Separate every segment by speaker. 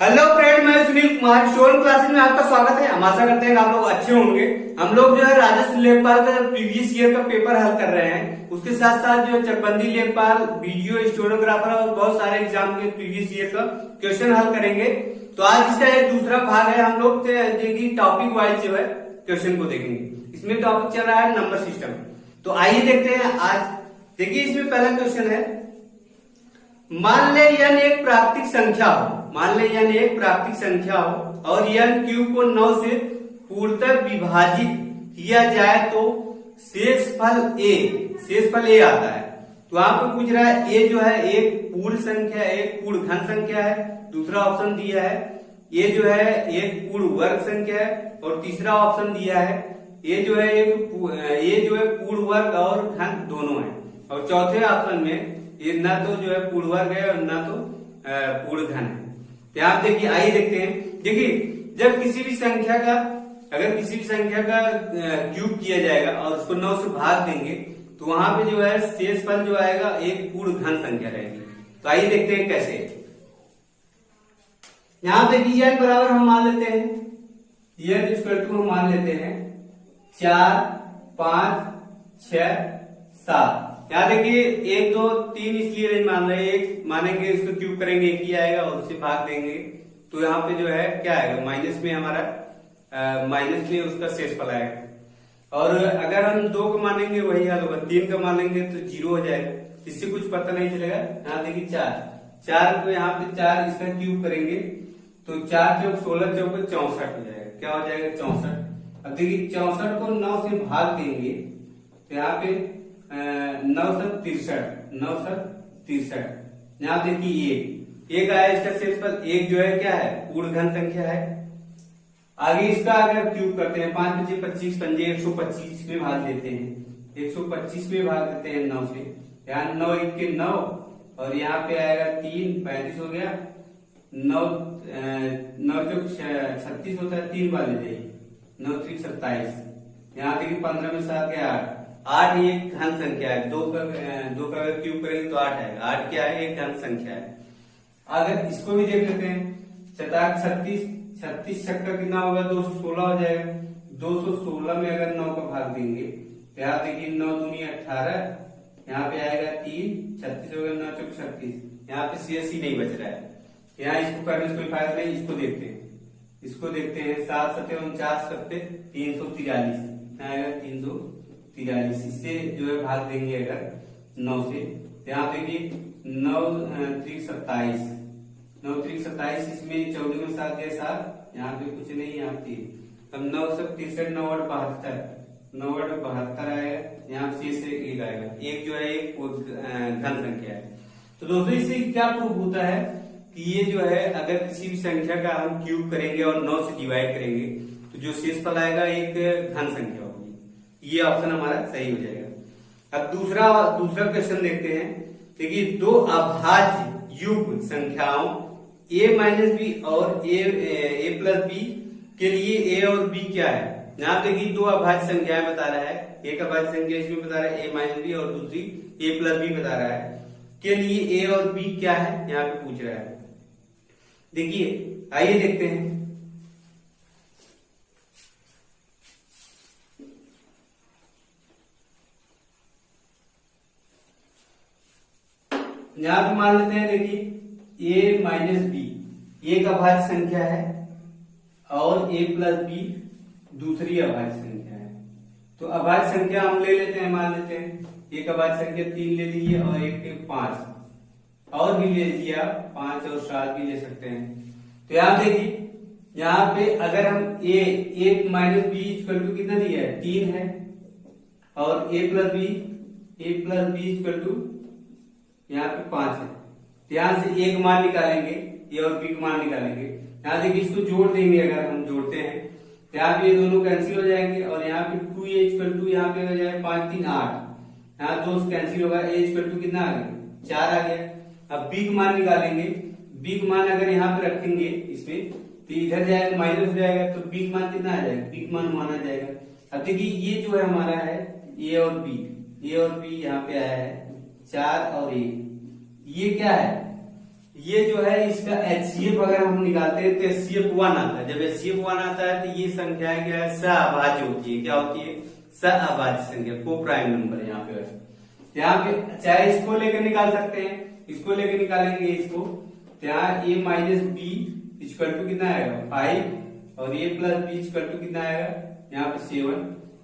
Speaker 1: Hello friend, मैं Sunil Kumar stone classes में आपका स्वागत है। हम आशा करते हैं कि आप लोग अच्छे होंगे। हम लोग जो है राजस्व लेखपाल का प्रीवियस ईयर का पेपर हल कर रहे हैं। उसके साथ साथ जो चकबंदी लेखपाल, वीडियो स्टेनोग्राफर और बहुत सारे एग्जाम के प्रीवियस ईयर का क्वेश्चन हल करेंगे। तो आज इसका एक दूसरा भाग है। हम लोग देखिए टॉपिक वाइज जो है क्वेश्चन को देखेंगे। इसमें टॉपिक चल रहा है नंबर सिस्टम। तो आइए देखते हैं आज। देखिए इसमें पहला क्वेश्चन है, मान ले n एक प्राकृतिक संख्या हो। मान ले n एक प्राकृतिक संख्या हो और n क्यूब को 9 से पूर्णतः विभाजित किया जाए तो शेषफल a आता है। तो आपको पूछ रहा है a जो है एक पूर्ण संख्या, एक पूर्ण घन संख्या है। दूसरा ऑप्शन दिया है a जो है एक पूर्ण वर्ग संख्या है और तीसरा ऑप्शन दिया है a जो है पूर्ण वर्ग और घन दोनों है। और चौथे ऑप्शन में ये ना तो जो है पूर्ण वर्ग है और ना तो पूर्ण घन है। तो आप देखिए, आइए देखते हैं। देखिए जब किसी भी संख्या का क्यूब किया जाएगा और उसको 9 से भाग देंगे तो वहां पे जो है शेषफल जो आएगा एक पूर्ण घन संख्या रहेगी। तो आइए देखते हैं कैसे। यहां देखिए n बराबर हम मान लेते हैं, n इक्वल टू हम मान लेते हैं 4, 5, 6, 7। यहाँ देखिए 1, 2, 3 इसलिए नहीं मान रहे, एक मानेंगे, इसको क्यूब करेंगे एक ही आएगा और उसे भाग देंगे तो यहाँ पे जो है क्या आएगा, माइनस में हमारा माइनस में उसका शेषफल आएगा। और अगर हम 2 को मानेंगे वही हाल होगा, 3 का मानेंगे तो 0 हो जाएगा, इससे कुछ पता नहीं चलेगा। यहाँ देखिए 4 को यहाँ पे 4 इसका क्यूब करेंगे तो 4 चौक 16 चौक 64 हो जाएगा। क्या हो जाएगा, 64। अब देखिए 64 को 9 से भाग देंगे तो यहाँ पे 9 से 63। यहाँ देखिए एक आया इसका शेषफल, एक जो है क्या है पूर्ण घन संख्या है। आगे इसका अगर क्यूब करते हैं 5 × 5 = 25, पंजे 125 में भाग देते हैं, 125 में भाग देते हैं 9 से। यहाँ 9 1 के 9 और यहाँ पे आएगा 3, 35 हो गया। 9 चौक 36 होता है, 3 बार ले जाइए, 9 3 27। यहाँ देखिए 15 में 7 गया 8 ये घन संख्या है। 2 का अगर क्यूब करेंगे तो 8 आएगा। 8 क्या है, एक घन संख्या है। अगर इसको भी देख लेते हैं, 36 छक्का कितना होगा, 216 हो जाएगा। 216 में अगर 9 का भाग देंगे तो यहाँ देखिए 9 दूनी 18, यहाँ पे आएगा 3, 36 होगा, 9 चौक 36। यहाँ पे शेष ही नहीं बच रहा है। यहाँ इसको करने से कोई फायदा नहीं। इसको देखते हैं 7 7 49 7 343 आएगा, 343। इससे जो है भाग देंगे अगर 9 से, यहाँ देखिए 9 3 27, 9 3 27। इसमें 14 में 7 गए 7, यहाँ पे कुछ नहीं, यहाँ 3। तब 9 से 63, 9 8 72 आएगा। यहाँ शेष से एक आएगा, एक जो है एक घन संख्या है। तो दोस्तों इससे क्या प्रूफ होता है कि ये जो है अगर किसी भी संख्या का हम क्यूब करेंगे और 9 से डिवाइड करेंगे तो जो शेषफल आएगा एक घन संख्या होगी। ये ऑप्शन हमारा सही हो जाएगा। अब दूसरा क्वेश्चन देखते हैं। देखिए 2 अभाज्य युग्म संख्याओं a - b और a + b के लिए a और b क्या है। यहाँ देखिए 2 अभाज्य संख्याएं बता रहा है। एक अभाज्य संख्या इसमें बता रहा है a - b और दूसरी a + b बता रहा है। के लिए a और b क्या है, यहाँ पे पूछ रहा है। देखिए आइए देखते हैं। यहाँ पे मान लेते हैं, देखिए a - b एक अभाज्य संख्या है और a + b दूसरी अभाज्य संख्या है। तो अभाज्य संख्या हम ले लेते हैं, मान लेते हैं एक अभाज्य संख्या 3 ले लीजिए और एक 5 और भी ले लीजिए, आप 5 और 7 भी ले सकते हैं। तो यहाँ देखिए, यहाँ पे अगर हम a - b इक्वल टू कितना दिया है, 3 है और a + b इक्वल टू यहाँ पे 5 है। तो यहाँ से एक मान निकालेंगे, a और b का मान निकालेंगे। यहाँ देखिए इसको जोड़ देंगे, अगर हम जोड़ते हैं तो यहाँ पे ये दोनों कैंसिल हो जाएंगे और यहाँ पे 2a इक्वल टू यहाँ पे हो जाएगा 5 3 8। यहाँ 2 कैंसिल होगा, a इक्वल टू कितना आ गया, 4 आ गया। अब b का मान निकालेंगे। b का मान अगर यहाँ पे रखेंगे इसमें तो इधर जाएगा माइनस हो जाएगा, तो b का मान कितना आ जाएगा, b का मान माना जाएगा। अब देखिए ये जो है हमारा है a और b यहाँ पे आया है 4 और 1। ये क्या है, ये जो है इसका HCF अगर हम निकालते हैं तो HCF 1 आता है। जब HCF 1 आता है तो ये संख्या क्या है, सहअभाज्य होती है। क्या होती है, सहअभाज्य संख्या, को प्राइम नंबर यहाँ पे। यहाँ पे चाहे इसको लेकर निकाल सकते हैं, इसको लेकर निकालेंगे इसको, यहाँ a minus B equal to कितना आएगा 5 और a plus B equal to कितना आएगा यहाँ पे 7।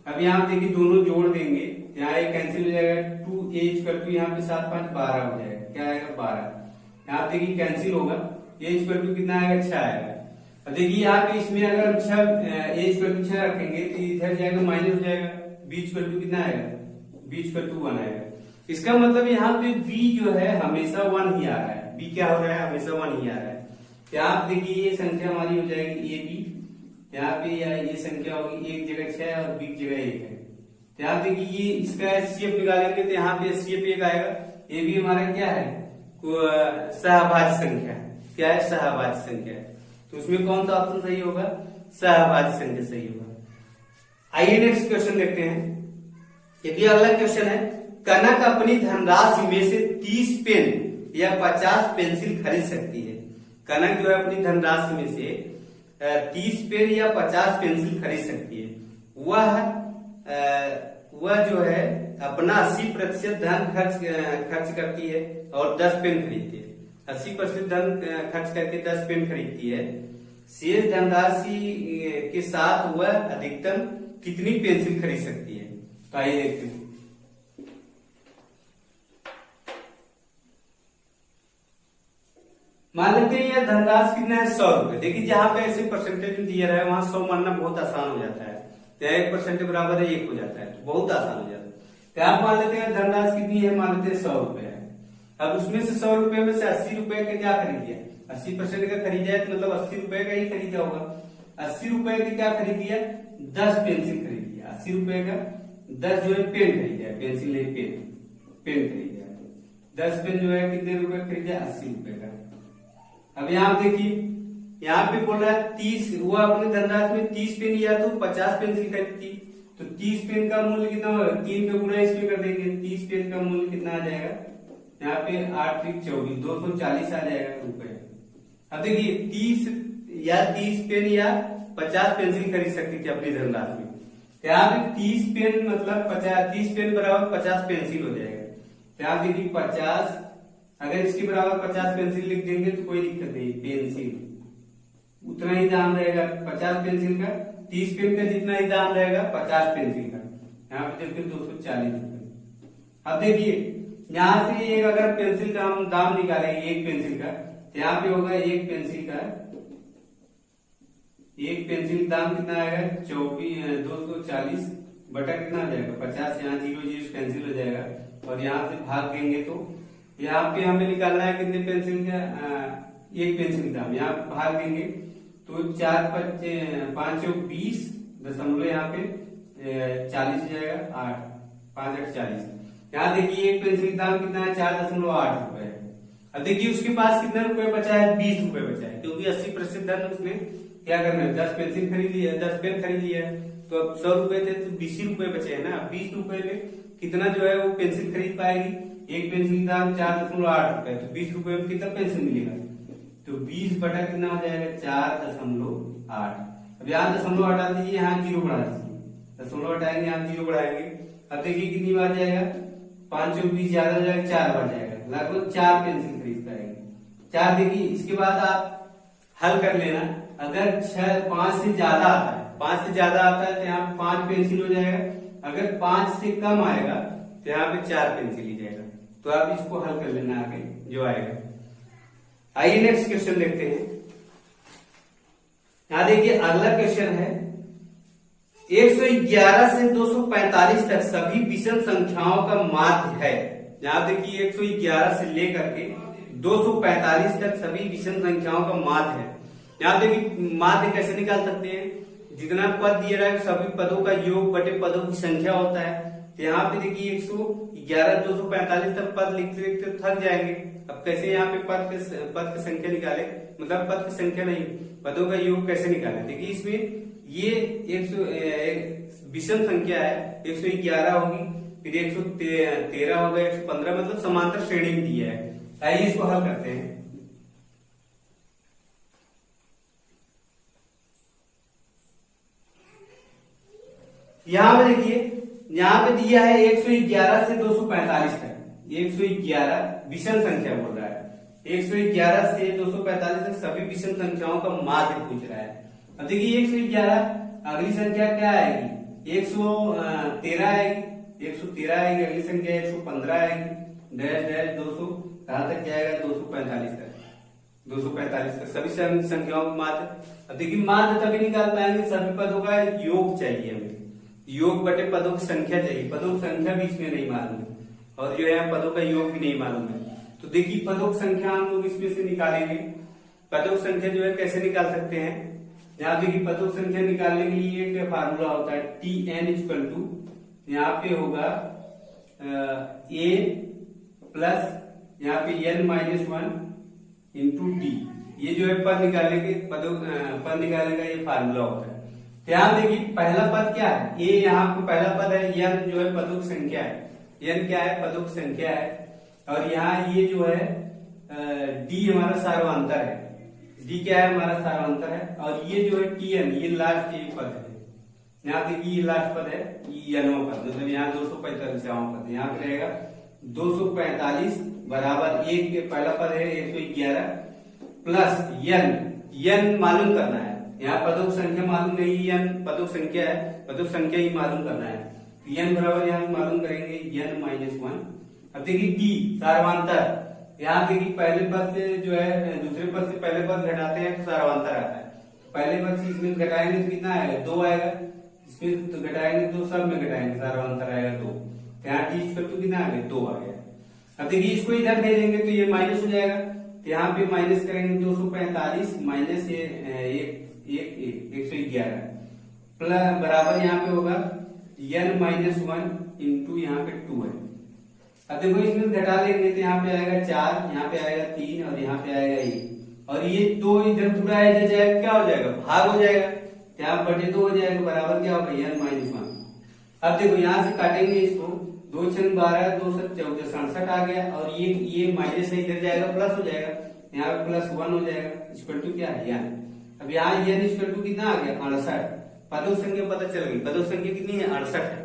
Speaker 1: अब यहाँ देखिए दोनों जोड़ देंगे, यहाँ ये कैंसिल हो जाएगा, 2a इक्वल टू यहाँ पे 7 5 12 हो जाएगा। क्या आएगा 12। यहाँ देखिए कैंसिल होगा, a इक्वल टू कितना आएगा 6 आएगा। अब देखिए यहाँ पे इसमें अगर हम 6 a इक्वल टू 6 रखेंगे तो इधर जाएगा माइनस हो जाएगा, b इक्वल टू कितना आएगा, b इक्वल टू 1 आएगा। इसका मतलब यहाँ पे b जो है हमेशा 1 ही आ रहा है। b क्या हो रहा है, हमेशा 1 ही आ रहा है। यहाँ आप देखिए ये संख्या हमारी हो जाएगी ए बी, यहाँ पे ये संख्या होगी एक जगह 6 और बी की जगह 1 है। तो यहाँ देखिए ये इसका HCF निकालेंगे तो यहाँ पे HCF 1 आएगा। ए बी हमारा क्या है, सहअभाज्य संख्या। क्या है, सहअभाज्य संख्या है। तो उसमें कौन सा ऑप्शन सही होगा, सहअभाज्य संख्या सही होगा। आइए नेक्स्ट क्वेश्चन देखते हैं। यदि अगला क्वेश्चन है, कनक अपनी धनराशि में से 30 पेन या 50 पेंसिल खरीद सकती है। कनक जो है अपनी धनराशि में से 30 पेन या 50 पेंसिल खरीद सकती है। वह जो है अपना 80% धन खर्च करती है और 10 पेन खरीदती है। 80% धन खर्च करके 10 पेन खरीदती है। शेष धनराशि के साथ वह अधिकतम कितनी पेंसिल खरीद सकती है। तो आइए देखते हैं। मान लेते हैं यह धनराशि कितना है 100 रुपए। देखिए जहां पे ऐसे परसेंटेज दिया रहा है वहां 100 मानना बहुत आसान हो जाता है। 1% बराबर है 1 हो जाता है, तो बहुत आसान हो जाता है। तो आप मान लेते हैं धनराशि कितनी है, मान लेते हैं 100 रुपए है। अब उसमें से 100 रुपए में से 80 रुपए का क्या खरीद लिया, 80% का खरीदा है तो मतलब 80 रुपए का ही खरीदा होगा। 80 रुपए का क्या खरीद लिया, 10 पेंसिल खरीद लिया। 80 रुपए का 10 जो है पेन खरीदा है, पेंसिल नहीं पेन खरीदा है। 10 पेन जो है कितने रुपए खरीदा, 80 रुपए का। अब यहाँ देखिए यहाँ पे बोल रहा है 30, वो अपने धनराशि में 30 पेन या तो 50 पेंसिल खरीदती, तो 30 पेन का मूल्य कितना होगा, 3 पे गुणा इसमें कर देंगे। 30 पेन का मूल्य कितना आ जाएगा, यहाँ पे 8 3 24 240 आ जाएगा रुपए। अब देखिए 30 पेन या 50 पेंसिल खरीद सकती थी अपनी धनराशि में। यहाँ पे 30 पेन मतलब 30 पेन बराबर 50 पेंसिल हो जाएगा। यहाँ देखिए 50, अगर इसके बराबर 50 पेंसिल लिख देंगे तो कोई दिक्कत नहीं, पेंसिल उतना ही दाम रहेगा 50 पेंसिल का। 30 पेन का जितना ही दाम रहेगा 50 पेंसिल का। यहाँ पे देखते 240 रुपए। अब देखिए यहाँ से एक अगर पेंसिल का हम दाम निकालेंगे एक पेंसिल का, तो यहाँ पे होगा एक पेंसिल दाम कितना आएगा 240 बटा कितना हो जाएगा 50। यहाँ 0 0 कैंसिल हो जाएगा और यहाँ से भाग देंगे तो यहाँ पे हमें निकालना है कितने पेंसिल का, एक पेंसिल दाम। यहाँ भाग देंगे तो 4 5 20 दशमलव यहाँ पे 40 हो जाएगा, 8 5 8 40। यहाँ देखिए एक पेंसिल दाम कितना है 4.8 रुपए है। अब देखिए उसके पास कितना रुपए बचा है, 20 रुपए बचा है, क्योंकि 80% धन उसने क्या करना है 10 पेंसिल खरीद लिया, 10 पेन खरीद लिया है। तो अब 100 रुपए थे तो 20 रुपए बचे है ना। 20 रुपए में कितना जो है वो पेंसिल खरीद पाएगी। एक पेंसिल दाम 4.8 रुपए, तो 20 रुपए में कितना पेंसिल मिलेगा, तो 20 बटा कितना हो जाएगा 4.8। अब यहाँ दशमलव हटा दीजिए, यहाँ 0 बढ़ा दीजिए, दशमलव हटाएंगे यहाँ 0 बढ़ाएंगे। अब देखिए कितनी बार जाएगा, 5 और 20 ज्यादा हो जाएगा, 4 बार जाएगा, लगभग 4 पेंसिल खरीद पाएंगे। 4 देखिए इसके बाद आप हल कर लेना। अगर 5 से ज्यादा आता है, 5 से ज्यादा आता है तो यहाँ 5 पेंसिल हो जाएगा। अगर 5 से कम आएगा तो यहाँ पे 4 पेंसिल ही जाएगा। तो आप इसको हल कर लेना आगे जो आएगा। आइए नेक्स्ट क्वेश्चन देखते हैं। यहां देखिए अगला क्वेश्चन है 111 से 245 तक सभी विषम संख्याओं का माध्य है। यहां देखिए 111 से लेकर के 245 तक सभी विषम संख्याओं का माध्य है। यहाँ देखिए माध्य कैसे निकाल सकते हैं, जितना पद दिया रहा है सभी पदों का योग बटे पदों की संख्या होता है। तो यहाँ पे देखिए 111 245 तक पद लिखते लिखते थक जाएंगे। अब कैसे यहाँ पे पद की संख्या निकाले, मतलब पद की संख्या नहीं पदों का योग कैसे निकाले। देखिए इसमें ये 100 विषम संख्या है, 111 होगी, फिर 113 होगा, 115, मतलब समांतर श्रेणी में दिया है। आइए इसको हल करते हैं। यहाँ पे देखिए, यहाँ पे दिया है 111 से 245 तक, 111 विषम संख्या बोल रहा है, 111 से 245 तक सभी विषम संख्याओं का माध्य पूछ रहा है। अब देखिए 111, अगली संख्या क्या आएगी, 113 आएगी, 113 आएगी, अगली संख्या 115 आएगी, डैश डैश 200, कहां तक जाएगा, 245 तक, 245 तक सभी संख्याओं का माध्य। अब देखिए माध्य तभी निकाल पाएंगे, सभी पदों का योग चाहिए हमें, योग बटे पदों की संख्या चाहिए, पदों की संख्या भी इसमें नहीं मालूम है, और जो है पदों का योग भी नहीं मालूम है। तो देखिए पदों की संख्या हम लोग इसमें से निकालेंगे। पदों की संख्या जो है कैसे निकाल सकते हैं, यहाँ देखिए पदों की संख्या निकालने के लिए एक फार्मूला होता है, Tn इक्वल टू, यहाँ पे होगा a प्लस यहाँ पे n माइनस 1 इंटू टी, ये जो है पद निकालने के पद निकालने का ये फार्मूला होता है। ध्यान देखिए पहला पद क्या है, a यहाँ पे पहला पद है, n जो है पदों की संख्या है, n क्या है, पदों की संख्या है, और यहाँ ये जो है d हमारा सार्वधातुक है, d क्या है हमारा सार्वधातुक है, और ये जो है Tn ये लास्ट ये पद है, यहाँ देखिए ये लास्ट पद है, ये nवां पद, मतलब यहाँ 245वां पद, यहाँ पे रहेगा 245 बराबर एक, पहला पद है 111 प्लस n मालूम करना है, यहाँ पदों की संख्या मालूम नहीं, n पदों की संख्या है, पदों की संख्या ही मालूम करना है, n बराबर यहाँ मालूम करेंगे n माइनस 1। अब देखिए d सार्वधातुक, यहाँ देखिए पहले पद से जो है दूसरे पद से पहले पद घटाते हैं तो सार्वधातुक आता है, पहले पद से इसमें घटाएंगे तो कितना आएगा, 2 आएगा, इसमें तो घटाएंगे तो सब में घटाएंगे, सार्वधातुक आएगा 2, यहाँ d इक्वल टू कितना आ गया, 2 आ गया। अब देखिए इसको इधर भेजेंगे तो ये माइनस हो जाएगा, तो यहाँ पे माइनस करेंगे 245 माइनस 111 प्लस बराबर यहाँ पे होगा n माइनस 1 इंटू यहाँ पे 2 है। अब देखो इसमें घटा लेंगे तो यहाँ पे आएगा 4, यहाँ पे आएगा 3 और यहाँ पे आएगा 1, और ये 2 इधर पूरा इधर जाएगा, क्या हो जाएगा, भाग हो जाएगा, यहाँ बटे 2 हो जाएगा, बराबर क्या होगा n माइनस 1। अब देखो यहाँ से काटेंगे इसको, 2 छन 12, 2 7 14, 67 आ गया, और ये माइनस से इधर जाएगा प्लस हो जाएगा, यहाँ पे प्लस 1 हो जाएगा, इक्वल टू क्या है n। अब यहाँ n इक्वल टू कितना आ गया, 68, पदों की संख्या पता चल गई, पदों की संख्या कितनी है, 68 है।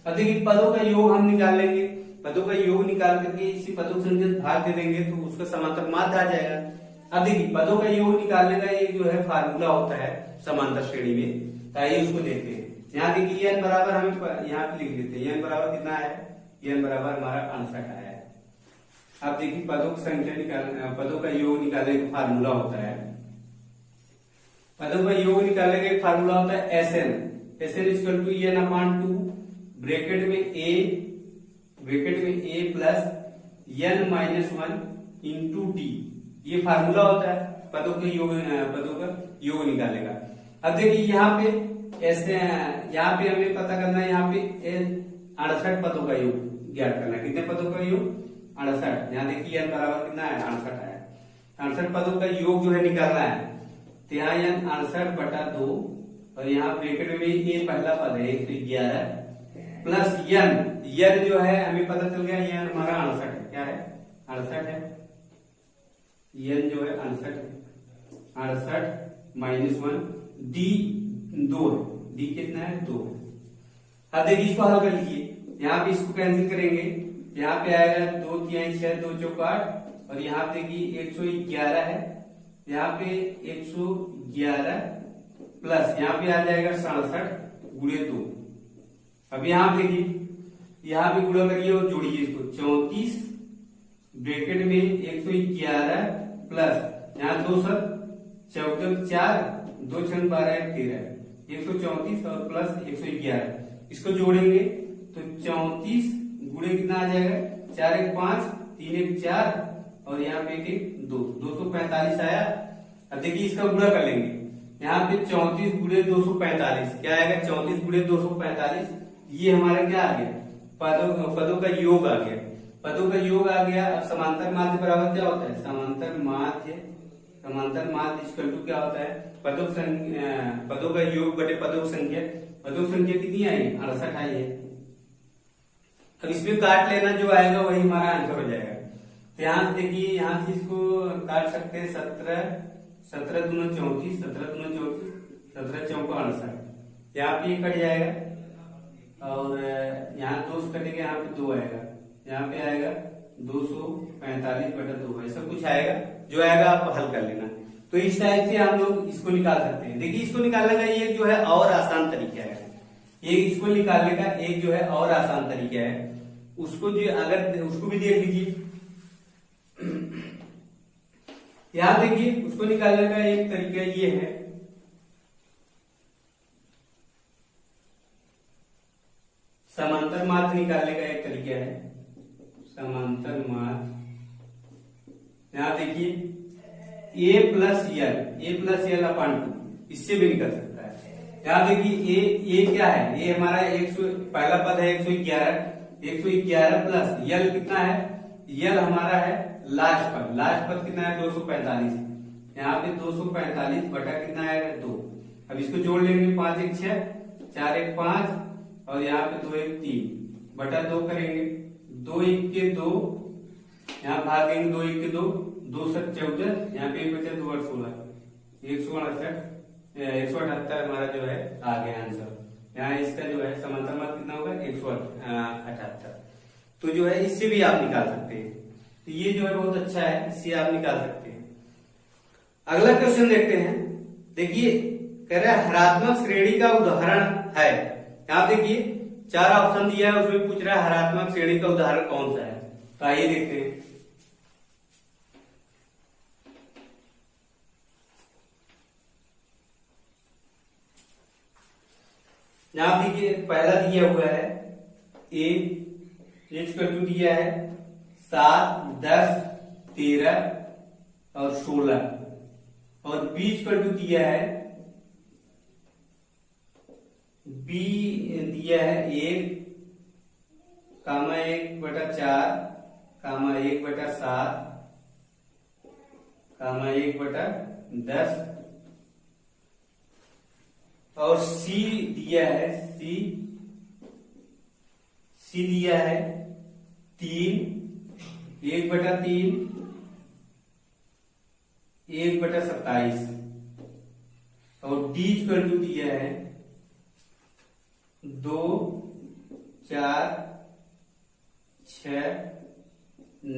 Speaker 1: अब देखिए पदों का योग हम निकाल लेंगे, पदों का योग निकाल करके इसी पदों की संख्या भाग दे देंगे तो उसका समांतर माध्य आ जाएगा। अब देखिए पदों का योग निकालने का एक जो है फार्मूला होता है समांतर श्रेणी में, तो आइए उसको देखते हैं। यहाँ देखिए n बराबर हमें यहाँ पे लिख देते हैं, n बराबर कितना है, n बराबर हमारा 68 आया है। अब देखिए पदों की संख्या पदों का योग निकालने का फार्मूला होता है, पदों का योग निकालने का एक फार्मूला होता है Sn equal to n upon 2 bracket में a प्लस n माइनस 1 इंटू टी, ये फार्मूला होता है पदों का योग निकालने का। अब देखिए यहाँ पे ऐसे, यहाँ पे हमें पता करना है, यहाँ पे 68 पदों का योग ज्ञात करना है, कितने पदों का योग, 68। यहाँ देखिए n बराबर कितना है, 68 है, 68 पदों का योग जो है निकालना है, तो यहाँ n 68 बटा 2, और यहाँ ब्रैकेट में ये पहला पद है 111 प्लस n जो है हमें पता चल गया, n हमारा 68 है, क्या है, 68 है, n जो है 68 है, 68 माइनस 1, d 2 है, d कितना है, 2 है। अब देखिए इसको हल कर लीजिए, यहाँ पे इसको कैंसिल करेंगे, यहाँ पे आएगा 2 3 6 2 चौक 8, और यहाँ पे देखिए 111 है, यहाँ पे 111 प्लस यहाँ पे आ जाएगा 67 गुणे 2। अब यहाँ देखिए, यहाँ पे गुणा करिए और जोड़िए इसको, 34 ब्रैकेट में 111 प्लस यहाँ 2 7 14 4 2 6 12 13 134 और प्लस 111, इसको जोड़ेंगे तो 34 गुणे कितना आ जाएगा, 4 1 5 3 1 4 और यहाँ पे 1 2 245 आया। अब देखिए इसका गुणा कर लेंगे, यहाँ पे 34 गुणे 245 क्या आएगा, 34 गुणे 245, ये हमारा क्या आ गया, पदों का योग आ गया, पदों का योग आ गया। अब समांतर माध्य बराबर क्या होता है, समांतर माध्य इक्वल टू क्या होता है, पदों का योग बटे पदों की संख्या, पदों की संख्या कितनी आई, 68 आई है। अब इसमें काट लेना, जो आएगा वही हमारा आंसर हो जाएगा। ध्यान देखिए, यहाँ से इसको काट सकते हैं, 17 दूना 34, 17 दूना 34, 17 चौको 68, यहाँ पे कट जाएगा, और यहाँ 2 से कटेगा, यहाँ पे 2 आएगा, यहाँ पे आएगा 245/2, ऐसा कुछ आएगा, जो आएगा आप हल कर लेना। तो इस टाइप से हम लोग इसको निकाल सकते हैं। देखिए इसको निकालने का ये जो है और आसान तरीका है, ये इसको निकालने का एक जो है और आसान तरीका है, उसको जो अगर उसको भी देख लीजिए। यहां देखिए उसको निकालने का एक तरीका ये है, समांतर माध्य निकालने का एक तरीका है, समांतर माध्य। यहां देखिए a+l/2, इससे भी निकल सकता है। यहां देखिए ए क्या है, ये हमारा 100, पहला पद है 111 प्लस यल कितना है, यल हमारा है लास्ट पद कितना है 245, यहाँ पे 245 बटा कितना है 2। अब इसको जोड़ लेंगे, 5 1 6, 4 1 5, और यहाँ पे 2 1 3 बटा 2 करेंगे, 2 1 के 2, यहाँ भाग देंगे 2 1 के 2, 2 7 14, यहाँ पे 1 बचा 2 8 16, 168 हमारा जो है आ गया आंसर। यहाँ इसका जो है समांतर माध्य कितना होगा 178। तो जो है इससे भी आप निकाल सकते हैं, तो ये जो है बहुत अच्छा है, इससे आप निकाल सकते हैं। अगला क्वेश्चन देखते हैं। देखिए कह रहा है हरात्मक श्रेणी का उदाहरण है। यहाँ देखिए 4 ऑप्शन दिया है, उसमें पूछ रहा है हरात्मक श्रेणी का उदाहरण कौन सा है। तो आइए देखते हैं। यहां देखिए पहला दिया हुआ है ए = दिया है 7 10 13 और 16, और बी = दिया है, बी दिया है 1, 1/4, 1/7, 1/10, और सी दिया है, सी दिया है 3, 1/3, 1/27, और डी = दिया है 2 4 6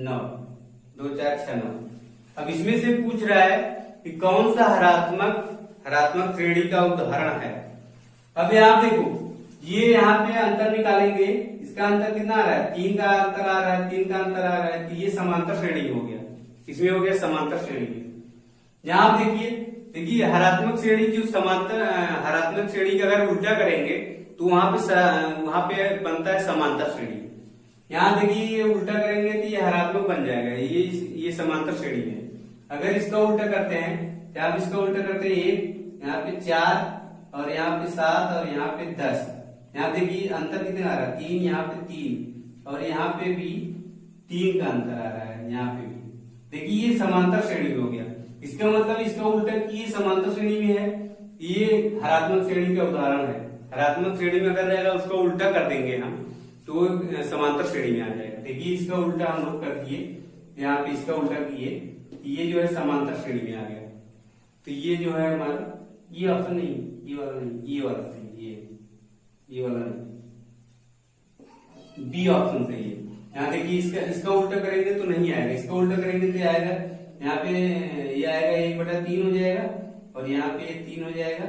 Speaker 1: 9, 2 4 6 9। अब इसमें से पूछ रहा है कि कौन सा हरात्मक श्रेणी का उदाहरण है। अब यहाँ देखो, ये यहाँ पे अंतर निकालेंगे, इसका अंतर कितना आ रहा है 3 का अंतर आ रहा है, 3 का अंतर आ रहा है, तो ये समांतर श्रेणी हो गया, इसमें हो गया समांतर श्रेणी। यहाँ देखिए हरात्मक श्रेणी जो हरात्मक श्रेणी का अगर उल्टा करेंगे तो वहां पे बनता है समांतर श्रेणी। यहाँ देखिए ये उल्टा करेंगे तो ये हरात्मक बन जाएगा, ये समांतर श्रेणी है। अगर इसका उल्टा करते हैं, आप इसका उल्टा करते हैं 1, यहाँ पे 4, और यहाँ पे 7, और यहाँ पे 10। यहाँ देखिए अंतर कितना आ रहा है 3, यहाँ पे 3, और यहाँ पे भी 3 का अंतर आ रहा है, यहाँ पे भी। देखिए ये समांतर श्रेणी हो गया, इसका मतलब इसका उल्टा कि ये समांतर श्रेणी में है, ये हरात्मक श्रेणी का उदाहरण है। हरात्मक श्रेणी में अगर रहेगा उसको उल्टा कर देंगे हम तो समांतर श्रेणी में आ जाएगा। देखिए इसका उल्टा हम लोग कर दिए, यहाँ पे इसका उल्टा किए, ये जो है समांतर श्रेणी में आ गया। तो ये जो है हमारा, ये ऑप्शन नहीं, ये वाला नहीं, ये वाला सही, ये वाला नहीं, बी ऑप्शन सही है। यहाँ देखिए इसका उल्टा करेंगे तो नहीं आएगा, इसका उल्टा करेंगे तो आएगा, यहाँ पे ये आएगा 1/3 हो जाएगा, और यहाँ पे 3 हो जाएगा,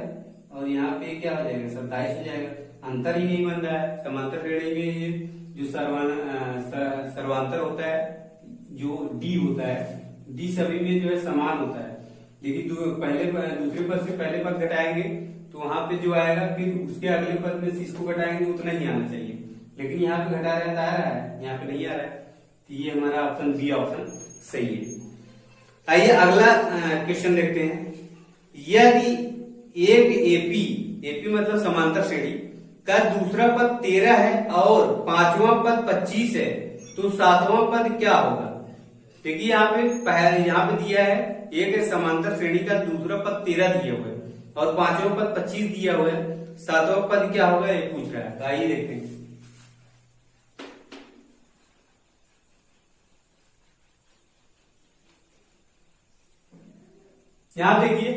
Speaker 1: और यहाँ पे क्या हो जाएगा 27 हो जाएगा। अंतर ही नहीं बन रहा है। समांतर श्रेणी में जो सर्वांतर होता है, जो डी होता है, डी सभी में जो है समान होता है। लेकिन दूसरे पद से पहले पद घटाएंगे तो वहां पे जो आएगा, फिर उसके अगले पद में से इसको घटाएंगे उतना ही आना चाहिए, लेकिन यहाँ पे घटा रहा है, यहाँ पे नहीं आ रहा है। तो ये हमारा ऑप्शन बी ऑप्शन सही है। आइए अगला क्वेश्चन देखते हैं। यदि एक एपी मतलब समांतर श्रेणी का दूसरा पद 13 है और 5वां पद 25 है, तो 7वां पद क्या होगा। देखिए यहाँ पे दिया है एक समांतर श्रेणी का दूसरा पद 13 दिया हुआ है और 5वां पद 25 दिया हुआ है, 7वां पद क्या होगा ये पूछ रहा है। तो आइए देखते हैं। यहाँ देखिए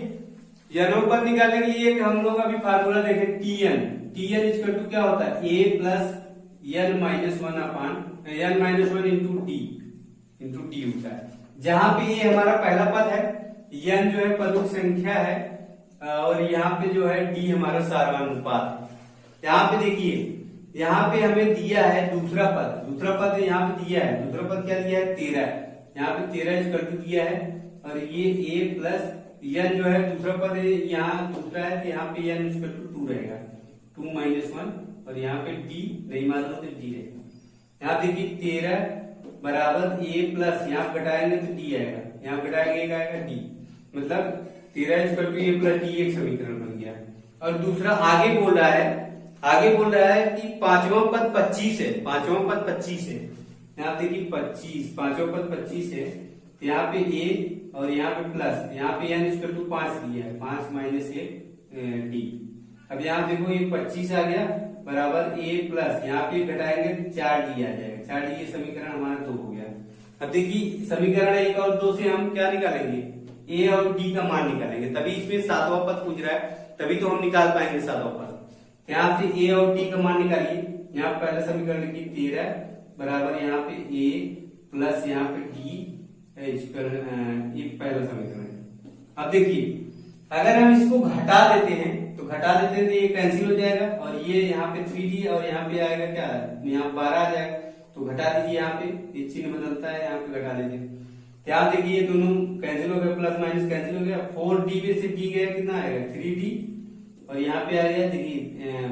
Speaker 1: यनों पद निकालने के लिए हम लोग अभी फार्मूला देखें टीएन। टीएन इक्वल टू क्या होता है, A plus N minus one upon N minus one into T होता है। जहां पे ये हमारा पहला पद है, एन जो है पदों की संख्या है, और यहाँ पे जो है डी हमारा सारवानुपात है। यहाँ पे देखिए, यहाँ पे हमें दिया है दूसरा पद यहाँ पे दिया है। दूसरा पद क्या दिया है, 13। यहाँ पे 13 इक्वल टू दिया है, और ये ए प्लस एन जो है दूसरा पद है, यहाँ दूसरा है, तो यहाँ पे एन इक्वल टू 2 रहेगा, 2 माइनस 1, और यहाँ पे डी नहीं मालूम तो डी रहेगा। यहाँ देखिए 13 बराबर ए प्लस, यहाँ घटाएंगे तो डी आएगा, यहाँ घटाएंगे एक आएगा डी, मतलब 13 equal to A plus D एक समीकरण बन गया। और दूसरा आगे बोल रहा है कि पांचवा पद 25 है, पांचवा पद 25 है। यहाँ देखिए 25, पांचवा पद 25 है, तो यहाँ पे ए और यहाँ पे प्लस, यहाँ पे एन इक्वल टू 5 दिया है, 5 माइनस 1 डी। अब यहाँ देखो ये 25 आ गया बराबर ए प्लस, यहाँ पे घटाएंगे 4 डी आ जाएगा, 4 डी, ये समीकरण हमारा 2 हो गया। अब देखिए समीकरण 1 और 2 से हम क्या निकालेंगे, ए और डी का मान निकालेंगे, तभी इसमें सातवां पद पूछ रहा है, तभी तो हम निकाल पाएंगे सातवां पद। यहाँ से ए और डी का मान निकालिए। यहाँ पहला समीकरण लिखिए 13 बराबर यहाँ पे ए प्लस यहाँ पे डी, ये पहला समीकरण है। अब देखिए अगर हम इसको घटा देते हैं तो ये कैंसिल हो जाएगा, और ये यहाँ पे 3d और यहाँ पे आएगा क्या, यहाँ 12 आ जाएगा, तो घटा दीजिए, यहाँ पे ये चिन्ह बदलता है, यहाँ पे घटा दीजिए। यहाँ देखिए ये दोनों कैंसिल हो गया, प्लस माइनस कैंसिल हो गया, 4d में से d गया कितना आएगा 3d, और यहाँ पे आ गया देखिए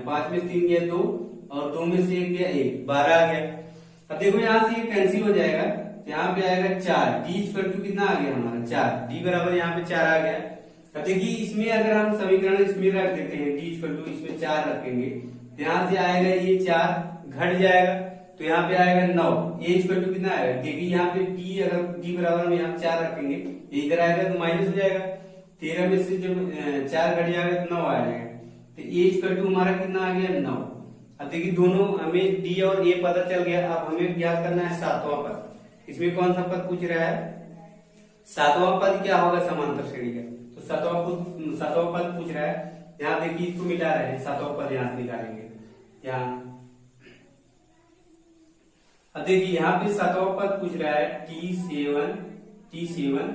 Speaker 1: 5 में 3 गया 2, और 2 में से 1 गया 1, 12 आ गया। अब देखो यहाँ से ये कैंसिल हो जाएगा, यहाँ पे आएगा 4, डी इक्वल टू कितना आ गया हमारा 4, डी बराबर यहाँ पे 4 आ गया। अब देखिए इसमें अगर हम समीकरण इसमें रख देते हैं, डी इक्वल टू इसमें 4 रखेंगे, यहाँ से आएगा ये 4 घट जाएगा, तो यहाँ पे आएगा 9, ए इक्वल टू कितना आएगा, क्योंकि यहाँ पे डी, अगर डी बराबर हम यहाँ 4 रखेंगे, इधर आएगा तो माइनस हो जाएगा, 13 में से जब 4 घट जाएगा तो 9 आ जाएगा, तो ए इक्वल टू हमारा कितना आ गया 9। अब देखिए दोनों हमें डी और ए पता चल गया। अब हमें ज्ञात करना है सातवां पद। इसमें कौन सा पद पूछ रहा है, सातवां पद क्या होगा समांतर श्रेणी का, तो सातवां पद पूछ रहा है। यहाँ देखिए इसको मिटा रहे हैं, सातवां पद यहाँ से निकालेंगे यहाँ। अब देखिए यहाँ पे सातवां पद पूछ रहा है T7।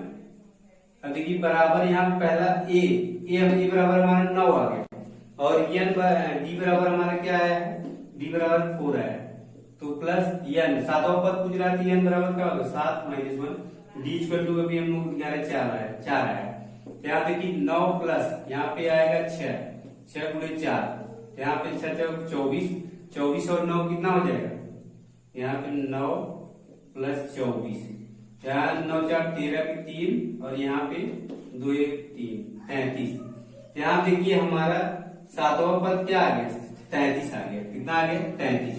Speaker 1: अब देखिए बराबर यहाँ पहला ए बराबर हमारा 9 आ गया, और एन डी बराबर हमारा क्या है, डी बराबर 4 है, तो प्लस एन, सातवां पद पूछ रहा है, एन बराबर क्या होगा 7 माइनस 1, डी इक्वल टू अभी हम लोग 4 आया। यहाँ देखिए 9 प्लस यहाँ पे आएगा 6 गुणे 4, यहाँ पे 6 24 और 9 कितना हो जाएगा, यहाँ पे 9 प्लस 24, यहाँ 9 4 13 के 3, और यहाँ पे 2 1 3 33। यहाँ देखिए हमारा सातवां पद क्या आ गया 33 आ गया, कितना आ गया 33।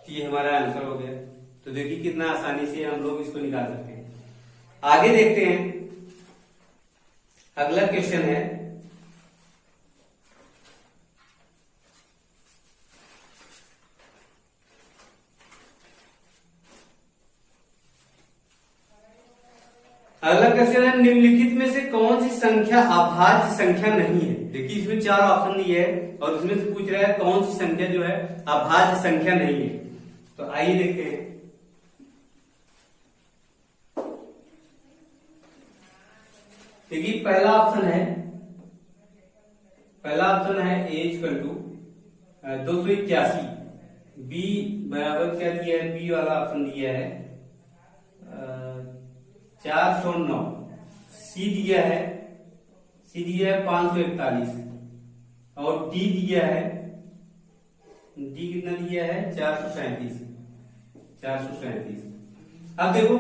Speaker 1: ये हमारा आंसर हो गया। तो देखिए कितना आसानी से हम लोग इसको निकाल सकते हैं। आगे देखते हैं, अगला क्वेश्चन है निम्नलिखित में से कौन सी संख्या अभाज्य संख्या नहीं है। देखिए इसमें 4 ऑप्शन दिए है, और उसमें से पूछ रहा है कौन सी संख्या जो है अभाज्य संख्या नहीं है। तो आइए देखते हैं। देखिए पहला ऑप्शन है ए इक्वल टू 281, बी बराबर क्या दिया है, बी वाला ऑप्शन दिया है 409, सी दिया है 541, और डी दिया है, डी कितना दिया है 437। अब देखो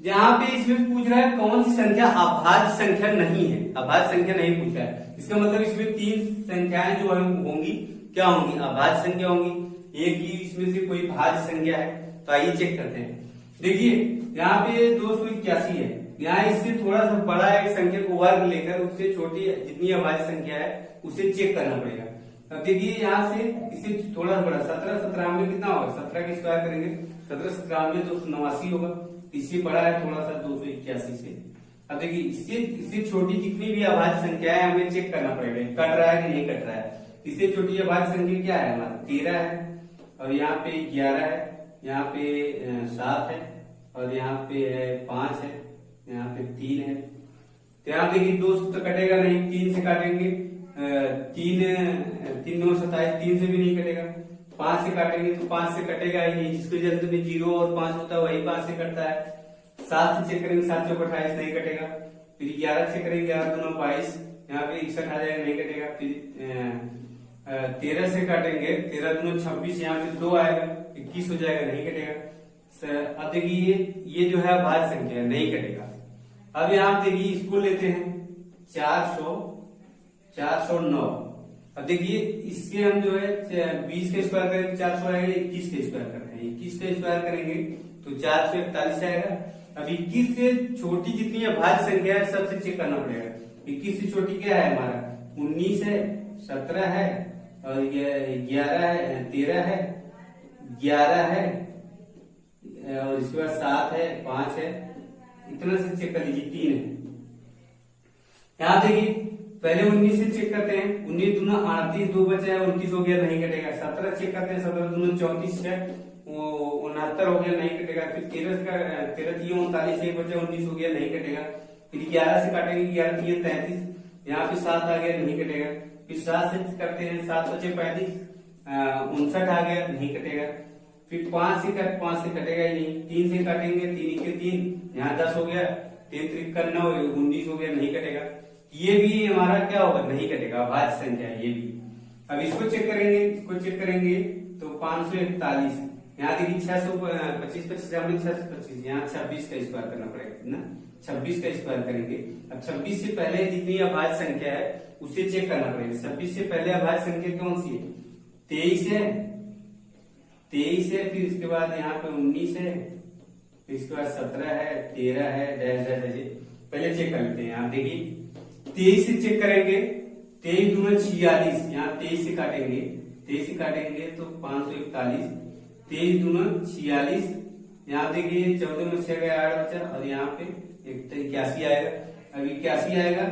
Speaker 1: जहां पे इसमें पूछ रहा है कौन सी संख्या अभाज्य संख्या नहीं है, अभाज्य संख्या नहीं पूछा है, इसका मतलब इसमें 3 संख्याएं जो होंगी क्या होंगी, अभाज्य संख्या होंगी, एक ही इसमें से कोई भाज्य संख्या है। तो आइए चेक करते हैं। देखिए यहाँ पे 281 है, यहाँ इससे थोड़ा सा बड़ा एक संख्या को वर्ग लेकर उससे छोटी जितनी अभाज्य संख्या है उसे चेक करना पड़ेगा। अब देखिए यहाँ से इससे थोड़ा सा बड़ा 17 में कितना होगा, 17 की स्क्वायर करेंगे 17 17 289 होगा, इससे बड़ा है थोड़ा सा 281 से। अब देखिए इससे छोटी जितनी भी अभाज्य संख्या है हमें चेक करना पड़ेगा, कट रहा है कि नहीं कट रहा है। इससे छोटी अभाज्य संख्या क्या है हमारा 13 है, और यहाँ पे 11 है, यहाँ पे 7 है, और यहाँ पे है 5 है, यहाँ पे 3 है। तो यहाँ देखिए 2 से तो कटेगा नहीं, 3 से काटेंगे, 3 9 27, 3 से भी नहीं कटेगा। 5 से काटेंगे तो 5 से कटेगा ही नहीं, जिसकी वजह से 0 और 5 होता है वही 5 से कटता है। 7 से चेक करेंगे, 7 चौक 28 नहीं कटेगा। फिर 11 से करेंगे, 11 दूना 22, यहाँ पे 61 आ जाएगा, नहीं कटेगा। फिर 13 से काटेंगे, 13 दूना 26, यहाँ पे 2 आएगा, 21 हो जाएगा, नहीं कटेगा। अब देखिए ये जो है अभाज्य संख्या नहीं कटेगा। अब यहाँ देखिए इसको लेते हैं 409। अब देखिए इससे हम जो है 20 का स्क्वायर करेंगे 400 आएगा, 21 का स्क्वायर करते हैं, 21 का स्क्वायर करेंगे तो 441 आएगा। अब 21 से छोटी जितनी अभाज्य संख्या है सबसे चेक करना पड़ेगा। 21 से छोटी क्या है हमारा 19 है, 17 है, और 11 है, 13 है, 11 है, और इसके बाद 7 है, 5 है, इतना से चेक कर लीजिए, 3 है। यहाँ देखिए पहले 19 से चेक करते हैं, 19 दूना 38, 2 बचा है 29 हो गया, नहीं कटेगा। 17 चेक करते हैं, 17 दूना 34 है, 69 हो गया, नहीं कटेगा। फिर 13 का 13 3 39, 1 बचा 19 हो गया, नहीं कटेगा। फिर 11 से काटेंगे, 11 3 33, यहाँ पे 7 आ गया, नहीं कटेगा। फिर 7 से करते हैं, 7 बचे 35, 59 आ गया, नहीं कटेगा। फिर 5 से कटेगा ही नहीं। 3 से काटेंगे, 3 के 3, यहाँ 10 हो गया, 3 3 का 9, 19 हो गया, नहीं कटेगा। ये भी हमारा क्या होगा, नहीं कटेगा, अभाज्य संख्या है ये भी। अब इसको चेक करेंगे तो 541, यहाँ देखिए 625 25 हमने 625, यहाँ 26 का स्क्वायर करना पड़ेगा ना, 26 का स्क्वायर करेंगे। अब 26 से पहले जितनी अभाज्य संख्या है उसे चेक करना पड़ेगा। 26 से पहले अभाज्य संख्या कौन सी है 23 है, 23 है, फिर इसके बाद यहाँ पे 19 है, फिर इसके बाद 17 है, 13 है, डैश डैश डैश। पहले चेक कर लेते हैं। आप देखिए 23 से चेक करेंगे, 23 दूना 46, यहाँ 23 से काटेंगे तो 541, 23 दूना 46, यहाँ देखिए 14 में 6 गया 8 बचा, और यहाँ पे 81 आएगा। अब 81 आएगा,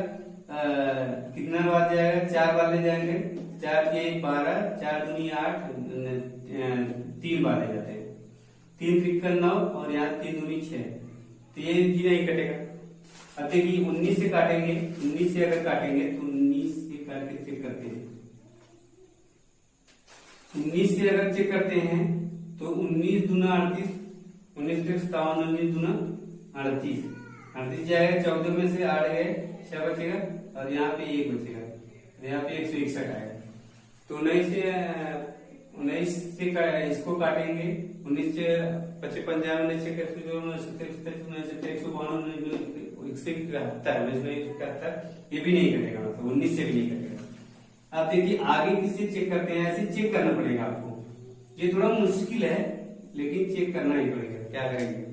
Speaker 1: कितना बार जाएगा, 4 बार ले जाएंगे, 4 के 12, 4 दूनी 8, 3 बार ले जाते हैं, 3 3 9, और यहाँ 3 दूनी 6, तो ये भी नहीं कटेगा। अब देखिए 19 से काटेंगे, 19 से अगर काटेंगे तो 19 से काट के चेक करते हैं, 19 से अगर चेक करते हैं तो 19 दूना 38, 19 से 57, 19 दूना 38, 38 जाएगा, 14 में से 8 गए, 6 बचेगा, और यहाँ पे 1 बचेगा, यहाँ पे 161 आएगा। तो 19 से इसको काटेंगे, 19 से 55 जाए, 19 से 171, ये भी नहीं कटेगा, मतलब 19 से भी नहीं कटेगा। अब देखिए आगे किससे चेक करते हैं, ऐसे चेक करना पड़ेगा आपको, ये थोड़ा मुश्किल है लेकिन चेक करना ही पड़ेगा, क्या करेंगे।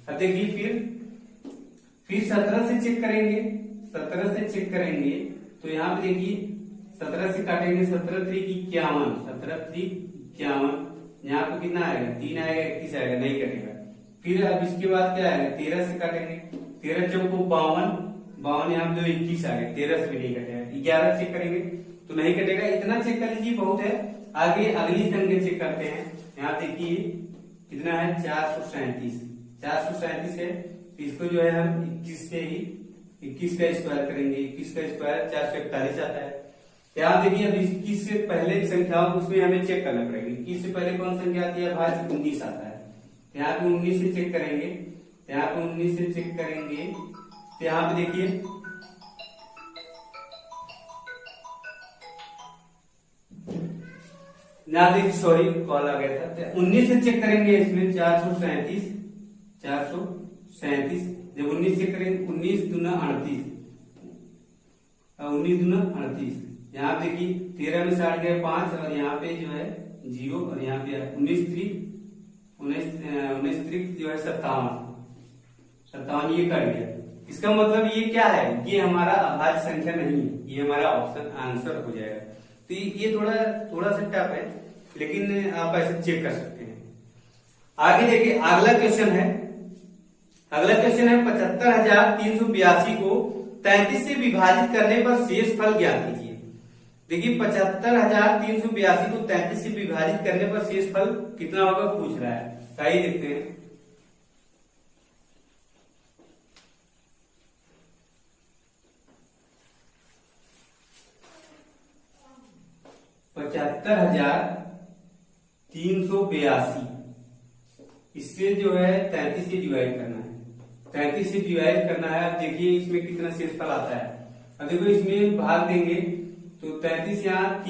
Speaker 1: अब देखिए फिर 17 से चेक करेंगे, 17 से चेक करेंगे तो यहाँ पे देखिए 17 से काटेंगे, 17 3 51, 17 3 51, यहाँ पे कितना आएगा 3 आएगा, 31 आएगा, नहीं कटेगा। फिर अब इसके बाद क्या आएगा, 13 से काटेंगे, 13 चौको 52, यहाँ पे 21 आ गया, 13 से भी नहीं कटेगा। 11 चेक करेंगे तो नहीं कटेगा, इतना चेक कर लीजिए बहुत है। आगे अगली संख्या चेक करते हैं, यहाँ देखिए कितना है 437 है, तो इसको जो है हम 21 से ही 21 का स्क्वायर करेंगे, 21 का स्क्वायर 441 आता है। यहाँ देखिए अब 21 से पहले की संख्या उसमें हमें चेक करना पड़ेगा। 21 से पहले कौन संख्या आती है, भाज्य 19 आता है, यहाँ पे 19 से चेक करेंगे, यहाँ पे 19 से चेक करेंगे तो यहाँ पे देखिए सॉरी कॉल आ गया था, तो 19 से चेक करेंगे, इसमें 437, जब 19 से करेंगे 19 दूना 38, 19 दूना 38, यहाँ देखिए 13 में 60 गया 5, और यहाँ पे जो है 0, और यहाँ पे 19 3 जो है 57, ये कर गया। इसका मतलब ये क्या है, ये हमारा अभाज्य संख्या नहीं है, ये हमारा ऑप्शन आंसर हो जाएगा। तो ये थोड़ा सा टफ है, लेकिन आप ऐसे चेक कर सकते हैं। आगे देखिए अगला क्वेश्चन है, अगला क्वेश्चन है 75,382 को 33 से विभाजित करने पर शेष फल ज्ञात कीजिए। देखिए 75,382 को 33 से विभाजित करने पर शेष फल कितना होगा पूछ रहा है। आइए देखते हैं। 75,382 इससे जो है 33 से डिवाइड करना है। 33 से डिवाइड करना है। अब देखिए इसमें कितना शेषफल आता है। अब देखो इसमें भाग देंगे तो 33 यहाँ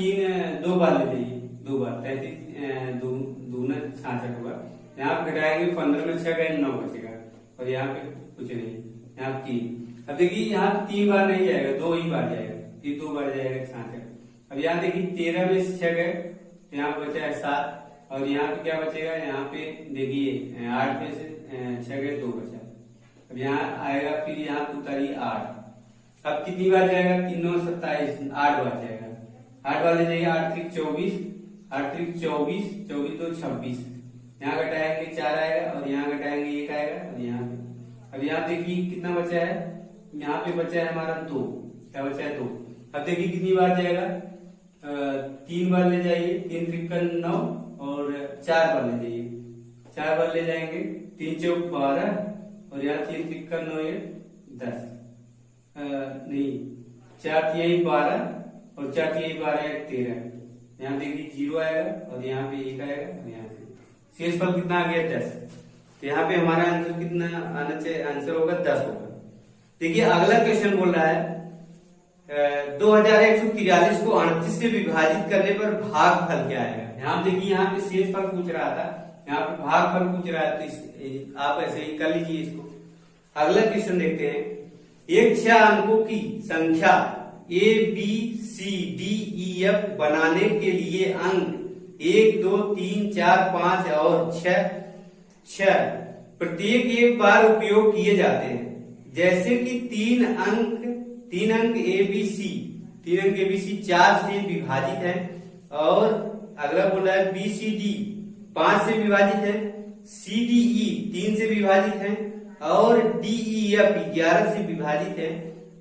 Speaker 1: 2 बार ले जाइए, 2 बार 33 दूना 66 होगा। यहाँ पे घटाएंगे 15 में 6 गए 9 बचेगा और यहाँ पे कुछ नहीं, यहाँ 3। अब देखिए यहाँ 3 बार नहीं जाएगा, 2 ही बार जाएगा, ये 2 बार जाएगा 66। अब यहाँ देखिए 13 में 6 गए, यहाँ पे बचा है 7 और यहाँ पे क्या बचेगा, यहाँ पे देखिए 8 में से 6 गए 2 बचा। अब यहाँ आएगा फिर यहाँ पे उतारिए 8। अब कितनी बार जाएगा, 3 9 27, 8 बार जाएगा। 8 बार ले जाइए, 8 3 24, 8 3 24, 24 2 26। यहाँ घटाएंगे 4 आएगा और यहाँ घटाएंगे 1 आएगा और यहाँ पे। अब यहाँ देखिए कितना बचा है, यहाँ पे बचा है हमारा 2। क्या बचा है 2। अब देखिए कितनी बार जाएगा, 3 बार ले जाइए, 3 3 9 और 4 बार ले जाइए, 4 बार ले जाएंगे, 3 4 12 और यहाँ 3 3 9 10 नहीं 4 3 12 और 4 3 12 13। यहाँ देखिए 0 आएगा और यहाँ पे 1 आएगा और यहाँ पे शेषफल कितना आ गया 10। तो यहाँ पे हमारा आंसर कितना आना चाहिए, आंसर होगा 10 होगा। देखिए अगला क्वेश्चन बोल रहा है 2143 को 38 से विभाजित करने पर भागफल क्या आएगा। यहाँ देखिए यहाँ पे शेषफल पूछ रहा था, यहाँ पे भागफल पूछ रहा है, तो आप ऐसे ही कर लीजिए इसको। अगला क्वेश्चन देखते हैं। एक 6 अंकों की संख्या ABCDEF बनाने के लिए अंक 1 2 3 4 5 और 6 प्रत्येक एक बार उपयोग किए जाते हैं। जैसे कि 3 अंक ABC 4 से विभाजित है और अगला बोल रहा है BCD 5 से विभाजित है, CDE 3 से विभाजित है और DEF 11 से विभाजित है,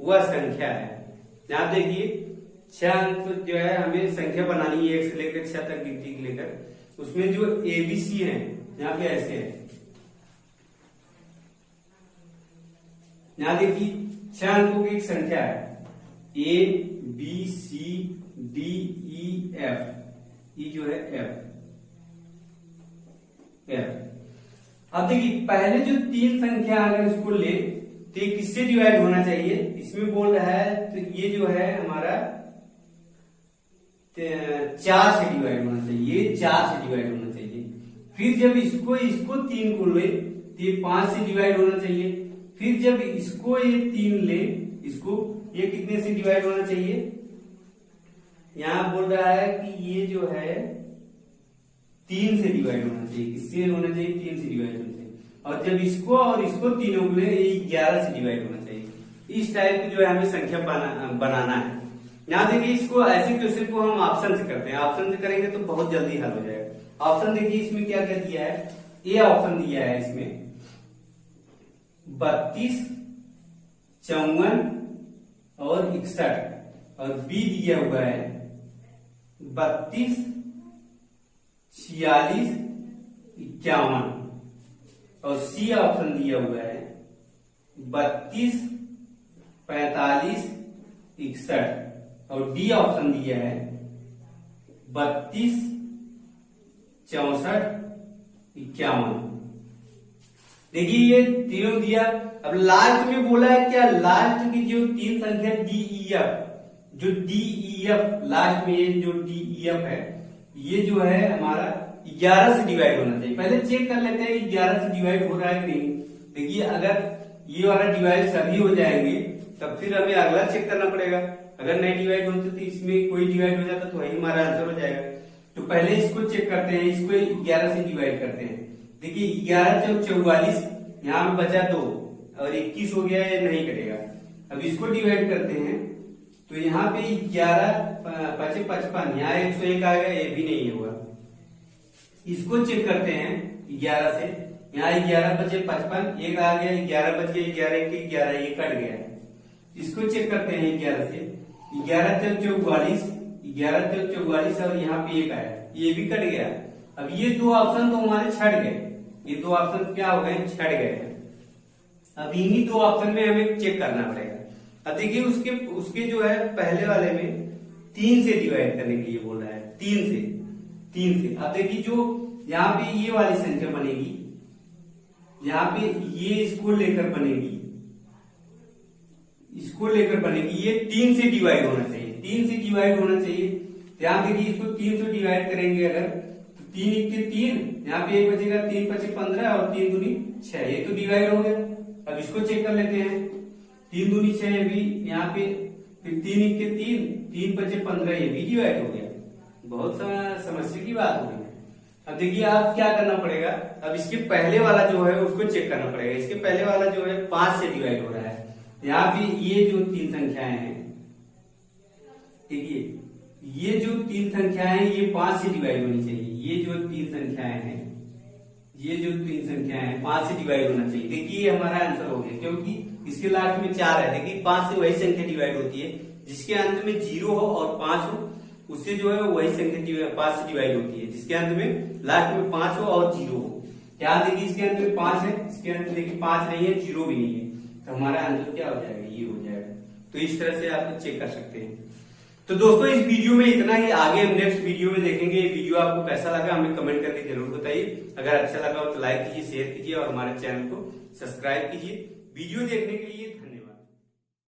Speaker 1: वह संख्या है। यहाँ देखिए 6 अंक जो है हमें संख्या बनानी है 1 से लेकर 6 तक गिनती के लेकर। उसमें जो ABC है यहाँ पे ऐसे है। यहाँ देखिए 6 अंकों की एक संख्या है ABCDEF, ये जो है F। अब देखिए पहले जो 3 संख्या अगर इसको ले तो ये किससे डिवाइड होना चाहिए, इसमें बोल रहा है तो ये जो है हमारा 4 से डिवाइड होना चाहिए, ये 4 से डिवाइड होना चाहिए। फिर जब इसको 3 को ले तो ये 5 से डिवाइड होना चाहिए। फिर जब इसको ये 3 ले, इसको ये कितने से डिवाइड होना चाहिए, यहां बोल रहा है कि ये जो है 3 से डिवाइड होना चाहिए। किससे होना चाहिए, 3 से डिवाइड होना चाहिए। और जब इसको और इसको तीनों को ले, ये 11 से डिवाइड होना चाहिए। इस टाइप की जो है हमें संख्या बनाना है। यहाँ देखिए इसको ऐसे क्वेश्चन को हम ऑप्शन से करते हैं। ऑप्शन से करेंगे तो बहुत जल्दी हल हो जाएगा। ऑप्शन देखिए इसमें क्या क्या दिया है, ए ऑप्शन दिया है इसमें 32 54 और 61 और बी दिया हुआ है 32 46 51 और सी ऑप्शन दिया हुआ है 32 45 61 और डी ऑप्शन दिया है 32 64 51। देखिए ये तीनों दिया। अब लास्ट में बोला है क्या, लास्ट की जो 3 संख्या DEF, जो DEF लास्ट में ये जो DEF है, ये जो है हमारा 11 से डिवाइड होना चाहिए। पहले चेक कर लेते हैं कि 11 से डिवाइड हो रहा है कि नहीं। देखिए अगर ये वाला डिवाइड सभी हो जाएंगे तब फिर हमें अगला चेक करना पड़ेगा। अगर नहीं डिवाइड होते तो इसमें कोई डिवाइड हो जाता तो वही हमारा आंसर हो जाएगा। तो पहले इसको चेक करते हैं, इसको 11 से डिवाइड करते हैं। देखिए 11 चौक 44, यहाँ पे बचा 2 और 21 हो गया, ये नहीं कटेगा। अब इसको डिवाइड करते हैं तो यहाँ पे 11 5 55, यहाँ 101 आएगा, ये भी नहीं होगा। इसको चेक करते हैं 11 से, यहाँ 11×5=55, एक आ गया 11 बच गया 11×1=11, ये कट गया है। इसको चेक करते हैं 11 से, 11×4=44, 11×4=44 और यहाँ पे एक आया, ये भी कट गया। अब ये दो ऑप्शन तो हमारे छट गए, ये दो ऑप्शन क्या हो गए, छट गए हैं। अब इन्हीं दो ऑप्शन में हमें चेक करना पड़ेगा। अब देखिए उसके जो है पहले वाले में 3 से डिवाइड करने के लिए बोल रहा है, 3 से। अब देखिए जो यहाँ पे ये वाली संख्या बनेगी, यहाँ पे ये इसको लेकर बनेगी, ये 3 से डिवाइड होना चाहिए, 3 से डिवाइड होना चाहिए। ध्यान देखिए इसको 3 से डिवाइड करेंगे अगर, तो 3×1=3, यहाँ पे 1 बचेगा, 3×5=15 और 3×2 6, ये तो डिवाइड हो गया। अब इसको चेक कर लेते हैं, 3×2 6 ये भी यहाँ पे, फिर 3×1=3, 3×5=15, ये भी डिवाइड हो गया। बहुत समस्या की बात हो गई। अब देखिए आप क्या करना पड़ेगा, अब इसके पहले वाला जो है उसको चेक करना पड़ेगा। इसके पहले वाला जो है 5 से डिवाइड हो रहा है। यहाँ पे ये जो 3 संख्याएं हैं, देखिए ये जो 3 संख्याएं हैं ये 5 से डिवाइड होनी चाहिए। ये जो 3 संख्याएं हैं, 5 से डिवाइड होना चाहिए। देखिए ये हमारा आंसर हो गया, क्योंकि इसके लास्ट में 4 है। देखिए 5 से वही संख्या डिवाइड होती है जिसके अंत में 0 हो और 5 हो, उससे जो है वही संख्या 5 से डिवाइड होती है जिसके अंत में लास्ट में 5 हो और 0 हो। यहाँ देखिए इसके अंत में 5 है, इसके अंत में देखिए 5 नहीं है, 0 भी नहीं है, तो हमारा आंसर क्या हो जाएगा, ये हो जाएगा। तो इस तरह से आप चेक कर सकते हैं। तो दोस्तों इस वीडियो में इतना ही, आगे हम नेक्स्ट वीडियो में देखेंगे। ये वीडियो आपको कैसा लगा हमें कमेंट करके जरूर बताइए। अगर अच्छा लगा हो तो लाइक कीजिए, शेयर कीजिए और हमारे चैनल को सब्सक्राइब कीजिए। वीडियो देखने के लिए धन्यवाद।